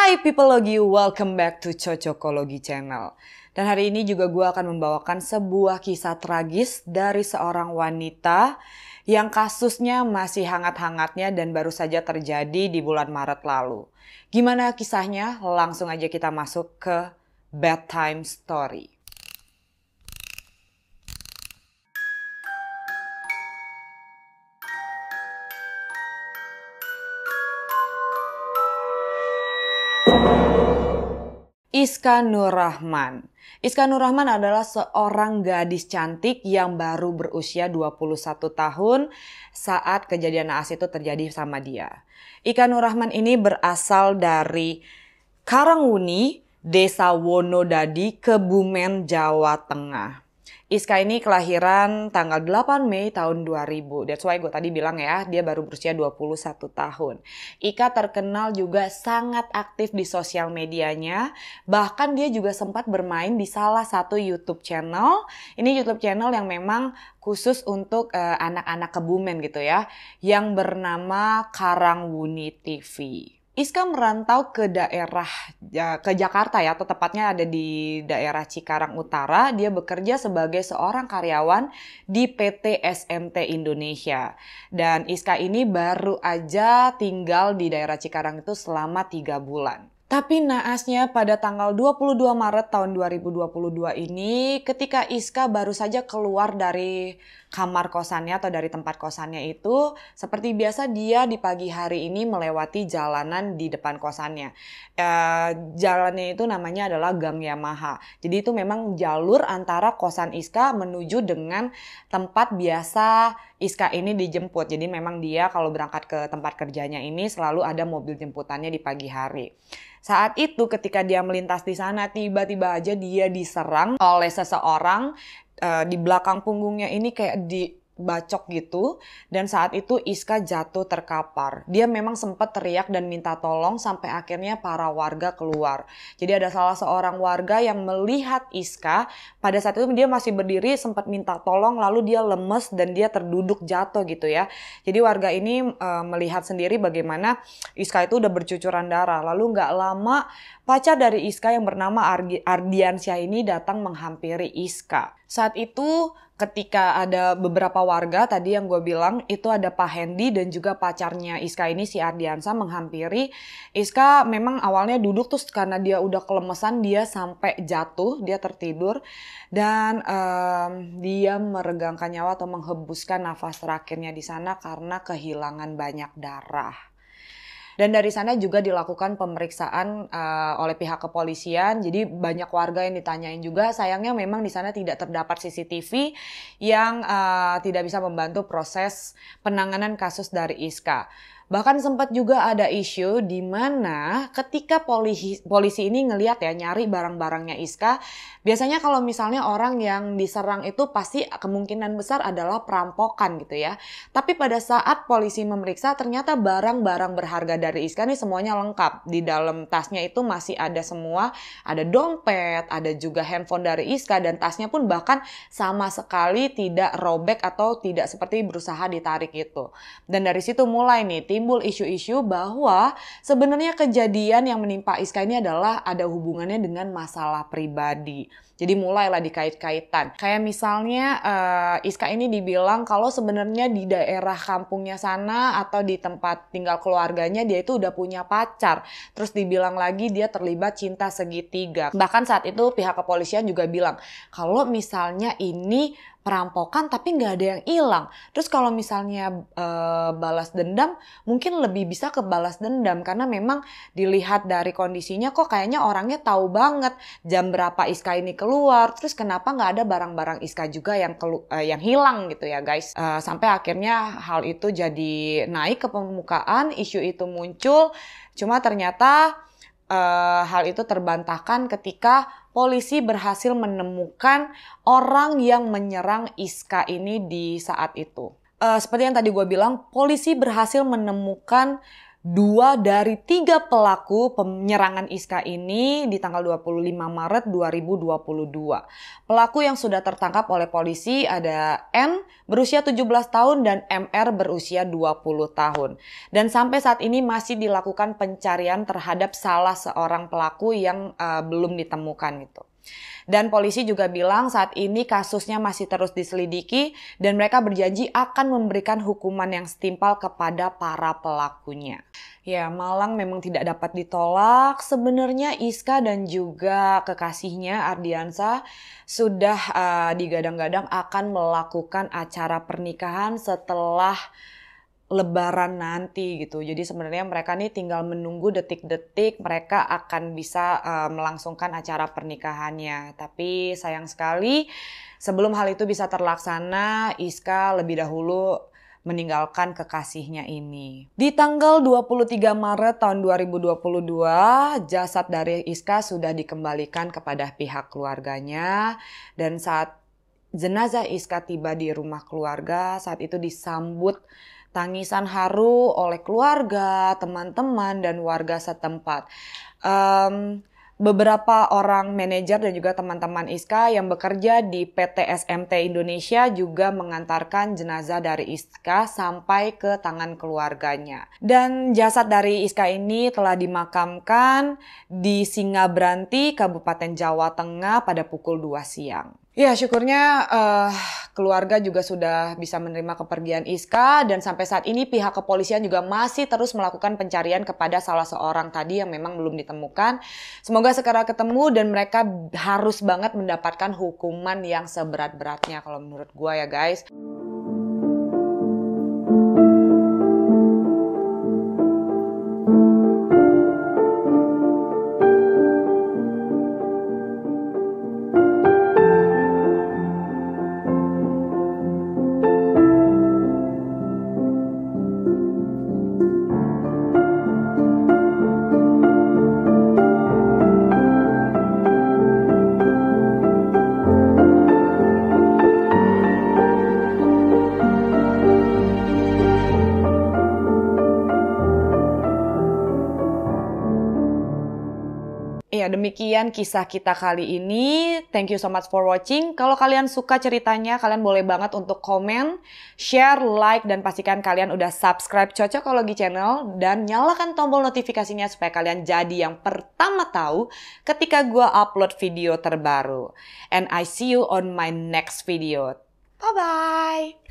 Hai Peopleology, welcome back to Cocokology Channel. Dan hari ini juga gue akan membawakan sebuah kisah tragis dari seorang wanita yang kasusnya masih hangat-hangatnya dan baru saja terjadi di bulan Maret lalu. Gimana kisahnya? Langsung aja kita masuk ke bedtime story. Iska Nurrahman. Iska Nurrahman adalah seorang gadis cantik yang baru berusia 21 tahun saat kejadian naas itu terjadi sama dia. Iska Nurrahman ini berasal dari Karangwuni, Desa Wonodadi, Kebumen, Jawa Tengah. Iska ini kelahiran tanggal 8 Mei tahun 2000. That's why gue tadi bilang ya, dia baru berusia 21 tahun. Ika terkenal juga sangat aktif di sosial medianya. Bahkan dia juga sempat bermain di salah satu YouTube channel. Ini YouTube channel yang memang khusus untuk anak-anak Kebumen gitu ya. Yang bernama Karangwuni TV. Iska merantau ke ke Jakarta ya, atau tepatnya ada di daerah Cikarang Utara. Dia bekerja sebagai seorang karyawan di PT SMT Indonesia. Dan Iska ini baru aja tinggal di daerah Cikarang itu selama 3 bulan. Tapi naasnya pada tanggal 22 Maret tahun 2022 ini ketika Iska baru saja keluar dari kamar kosannya atau dari tempat kosannya itu, seperti biasa dia di pagi hari ini melewati jalanan di depan kosannya. Jalannya itu namanya adalah Gang Yamaha. Jadi itu memang jalur antara kosan Iska menuju dengan tempat biasa Iska ini dijemput. Jadi memang dia kalau berangkat ke tempat kerjanya ini selalu ada mobil jemputannya di pagi hari. Saat itu ketika dia melintas di sana, tiba-tiba aja dia diserang oleh seseorang di belakang punggungnya ini kayak dibacok gitu. Dan saat itu Iska jatuh terkapar. Dia memang sempat teriak dan minta tolong sampai akhirnya para warga keluar. Jadi ada salah seorang warga yang melihat Iska. Pada saat itu dia masih berdiri, sempat minta tolong, lalu dia lemes dan dia terduduk jatuh gitu ya. Jadi warga ini melihat sendiri bagaimana Iska itu udah bercucuran darah. Lalu gak lama pacar dari Iska yang bernama Ardiansyah ini datang menghampiri Iska. Saat itu ketika ada beberapa warga tadi yang gue bilang itu ada Pak Hendy dan juga pacarnya Iska ini si Ardiansyah menghampiri. Iska memang awalnya duduk terus karena dia udah kelemesan dia sampai jatuh, dia tertidur dan dia meregangkan nyawa atau menghembuskan nafas terakhirnya di sana karena kehilangan banyak darah. Dan dari sana juga dilakukan pemeriksaan oleh pihak kepolisian. Jadi banyak warga yang ditanyain juga. Sayangnya memang di sana tidak terdapat CCTV yang tidak bisa membantu proses penanganan kasus dari Iska. Bahkan sempat juga ada isu di mana ketika polisi ini ngelihat ya nyari barang-barangnya Iska, biasanya kalau misalnya orang yang diserang itu pasti kemungkinan besar adalah perampokan gitu ya. Tapi pada saat polisi memeriksa ternyata barang-barang berharga dari Iska ini semuanya lengkap. Di dalam tasnya itu masih ada semua, ada dompet, ada juga handphone dari Iska dan tasnya pun bahkan sama sekali tidak robek atau tidak seperti berusaha ditarik itu. Dan dari situ mulai nih timbul isu-isu bahwa sebenarnya kejadian yang menimpa Iska ini adalah ada hubungannya dengan masalah pribadi. Jadi mulailah dikait-kaitan. Kayak misalnya Iska ini dibilang kalau sebenarnya di daerah kampungnya sana atau di tempat tinggal keluarganya dia itu udah punya pacar. Terus dibilang lagi dia terlibat cinta segitiga. Bahkan saat itu pihak kepolisian juga bilang kalau misalnya ini perampokan tapi nggak ada yang hilang. Terus kalau misalnya balas dendam mungkin lebih bisa ke balas dendam karena memang dilihat dari kondisinya kok kayaknya orangnya tahu banget jam berapa Iska ini keluar. Terus kenapa nggak ada barang-barang Iska juga yang hilang gitu ya guys. Sampai akhirnya hal itu jadi naik ke permukaan, isu itu muncul. Cuma ternyata hal itu terbantahkan ketika polisi berhasil menemukan orang yang menyerang Iska ini di saat itu. Seperti yang tadi gue bilang, polisi berhasil menemukan 2 dari 3 pelaku penyerangan Iska ini di tanggal 25 Maret 2022. Pelaku yang sudah tertangkap oleh polisi ada N berusia 17 tahun dan MR berusia 20 tahun. Dan sampai saat ini masih dilakukan pencarian terhadap salah seorang pelaku yang belum ditemukan gitu. Dan polisi juga bilang saat ini kasusnya masih terus diselidiki dan mereka berjanji akan memberikan hukuman yang setimpal kepada para pelakunya. Ya, Malang memang tidak dapat ditolak. Sebenarnya Iska dan juga kekasihnya Ardiansah sudah digadang-gadang akan melakukan acara pernikahan setelah Lebaran nanti gitu. Jadi sebenarnya mereka nih tinggal menunggu detik-detik mereka akan bisa melangsungkan acara pernikahannya. Tapi sayang sekali sebelum hal itu bisa terlaksana, Iska lebih dahulu meninggalkan kekasihnya ini. Di tanggal 23 Maret tahun 2022, jasad dari Iska sudah dikembalikan kepada pihak keluarganya dan saat jenazah Iska tiba di rumah keluarga, saat itu disambut tangisan haru oleh keluarga, teman-teman, dan warga setempat. Beberapa orang manajer dan juga teman-teman Iska yang bekerja di PT SMT Indonesia juga mengantarkan jenazah dari Iska sampai ke tangan keluarganya. Dan jasad dari Iska ini telah dimakamkan di Singabranti, Kabupaten Jawa Tengah pada pukul 2 siang. Ya, syukurnya keluarga juga sudah bisa menerima kepergian Iska dan sampai saat ini pihak kepolisian juga masih terus melakukan pencarian kepada salah seorang tadi yang memang belum ditemukan. Semoga segera ketemu dan mereka harus banget mendapatkan hukuman yang seberat-beratnya kalau menurut gua ya guys. Ya, demikian kisah kita kali ini. Thank you so much for watching. Kalau kalian suka ceritanya, kalian boleh banget untuk komen, share, like, dan pastikan kalian udah subscribe Cocokologi Channel dan nyalakan tombol notifikasinya supaya kalian jadi yang pertama tahu ketika gua upload video terbaru. And I see you on my next video. Bye-bye!